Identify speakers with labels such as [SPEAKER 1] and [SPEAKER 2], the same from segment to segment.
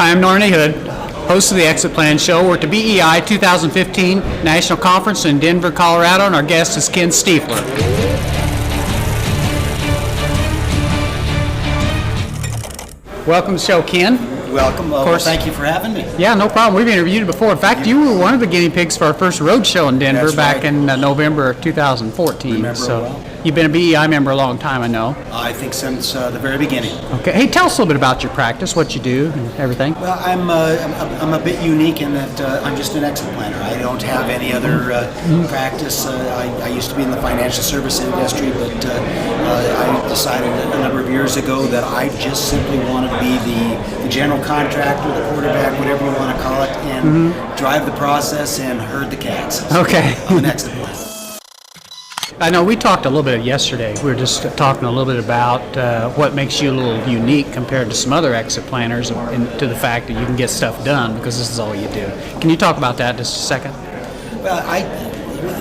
[SPEAKER 1] Hi, I'm Norman A. Hood, host of the Exit Plan Show. We're at the BEI 2015 National Conference in Denver, Colorado, and our guest is Ken Stiefler. Welcome to the show, Ken.
[SPEAKER 2] Welcome. Of course. Thank you for having me.
[SPEAKER 1] Yeah, no problem. We've interviewed you before. In fact, you were one of the guinea pigs for our first road show in Denver.
[SPEAKER 2] That's
[SPEAKER 1] back
[SPEAKER 2] right.
[SPEAKER 1] in November of 2014.
[SPEAKER 2] Remember
[SPEAKER 1] so
[SPEAKER 2] well.
[SPEAKER 1] You've been a BEI member a long time, I know.
[SPEAKER 2] I think since the very beginning.
[SPEAKER 1] Okay. Hey, tell us a little bit about your practice, what you do, and everything.
[SPEAKER 2] Well, I'm a bit unique in that I'm just an exit planner. I don't have any other practice. I used to be in the financial service industry, but I decided a number of years ago that I just simply wanted to be the general contractor, the quarterback, whatever you want to call it, and drive the process and herd the cats. So
[SPEAKER 1] Okay.
[SPEAKER 2] I'm an exit planner.
[SPEAKER 1] I know we talked a little bit yesterday. We were just talking a little bit about what makes you a little unique compared to some other exit planners, and to the fact that you can get stuff done because this is all you do. Can you talk about that just a second?
[SPEAKER 2] Well,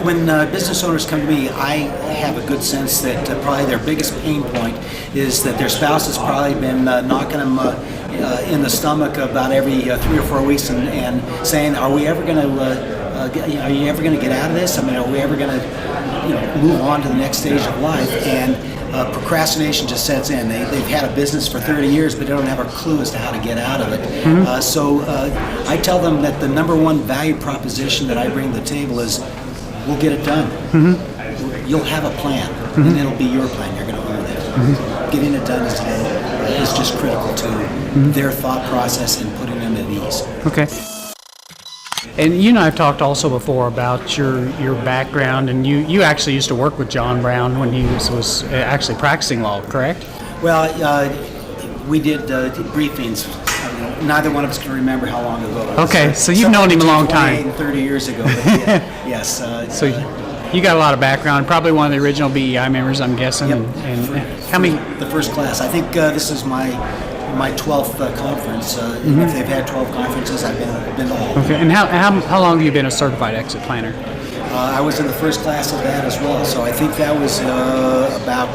[SPEAKER 2] when business owners come to me, I have a good sense that probably their biggest pain point is that their spouse has probably been knocking them in the stomach about every 3 or 4 weeks and saying, "Are we ever going to? Are you ever going to get out of this? I mean, are we ever going to, move on to the next stage of life?" And procrastination just sets in. They've had a business for 30 years, but they don't have a clue as to how to get out of it. So I tell them that the number one value proposition that I bring to the table is, we'll get it done. You'll have a plan, and it'll be your plan. You're going to own it. Getting it done is just critical to their thought process and putting them at ease.
[SPEAKER 1] Okay. And you and I have talked also before about your background, and you actually used to work with John Brown when he was actually practicing law, correct?
[SPEAKER 2] Well, we did briefings. Neither one of us can remember how long ago it was.
[SPEAKER 1] Okay, so you've known him a long time.
[SPEAKER 2] 30 years ago. But yeah, yes.
[SPEAKER 1] So you got a lot of background. Probably one of the original BEI members, I'm guessing.
[SPEAKER 2] Yep.
[SPEAKER 1] And how many?
[SPEAKER 2] The first class. I think this is my 12th conference. If they've had 12 conferences, I've been to all.
[SPEAKER 1] Okay, and how long have you been a certified exit planner?
[SPEAKER 2] I was in the first class of that as well, so I think that was about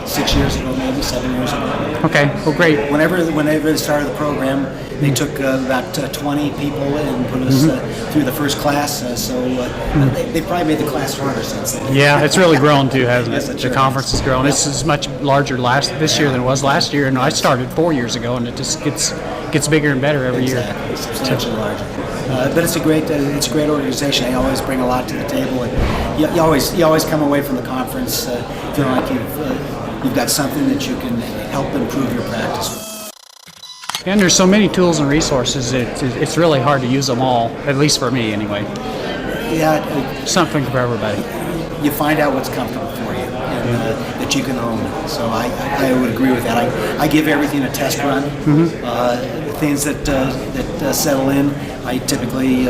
[SPEAKER 2] 6 years ago, maybe 7 years ago.
[SPEAKER 1] Okay, well, great.
[SPEAKER 2] Whenever they started the program, they took about 20 people and put us through the first class, so they probably made the class harder since then.
[SPEAKER 1] Yeah, it's really grown too, hasn't it?
[SPEAKER 2] Yes, it
[SPEAKER 1] The
[SPEAKER 2] sure
[SPEAKER 1] conference
[SPEAKER 2] has.
[SPEAKER 1] has grown.
[SPEAKER 2] Yep.
[SPEAKER 1] It's much larger this year than it was last year, and I started 4 years ago, and it just gets bigger and better every year.
[SPEAKER 2] Exactly, substantially larger. But it's a great organization. They always bring a lot to the table, and you always come away from the conference feeling like you've got something that you can help improve your practice.
[SPEAKER 1] And there's so many tools and resources, it's really hard to use them all, at least for me anyway.
[SPEAKER 2] Yeah,
[SPEAKER 1] Something for everybody.
[SPEAKER 2] you find out what's comfortable for you and that you can own. So I would agree with that. I give everything a test run. Things that settle in, I typically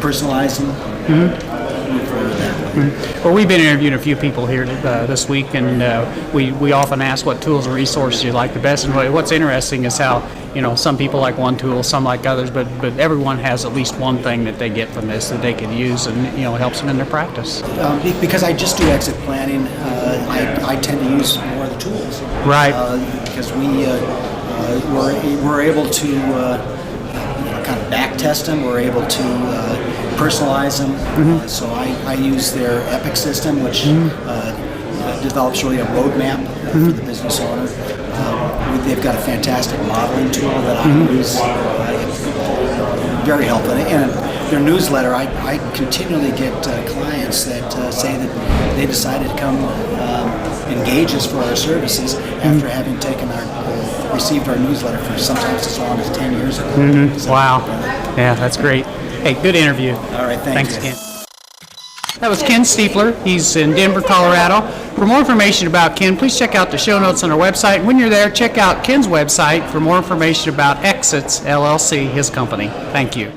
[SPEAKER 2] personalize them. Move forward that way.
[SPEAKER 1] Well, we've been interviewing a few people here this week, and we often ask what tools and resources you like the best. And what's interesting is how some people like one tool, some like others, but everyone has at least one thing that they get from this that they can use, and helps them in their practice.
[SPEAKER 2] Because I just do exit planning, I tend to use more of the tools.
[SPEAKER 1] Right.
[SPEAKER 2] Because we're able to kind of back test them. We're able to personalize them. So I use their Epic system, which develops really a roadmap for the business owner. They've got a fantastic modeling tool that I use. Very helpful. And their newsletter, I continually get clients that say that they decided to come engage us for our services after having received our newsletter for sometimes as long as 10 years ago. So,
[SPEAKER 1] Wow. Yeah, that's great. Hey, good interview.
[SPEAKER 2] All right,
[SPEAKER 1] Thanks,
[SPEAKER 2] you.
[SPEAKER 1] Ken. That was Ken Stiefler. He's in Denver, Colorado. For more information about Ken, please check out the show notes on our website. When you're there, check out Ken's website for more information about Exits LLC, his company. Thank you.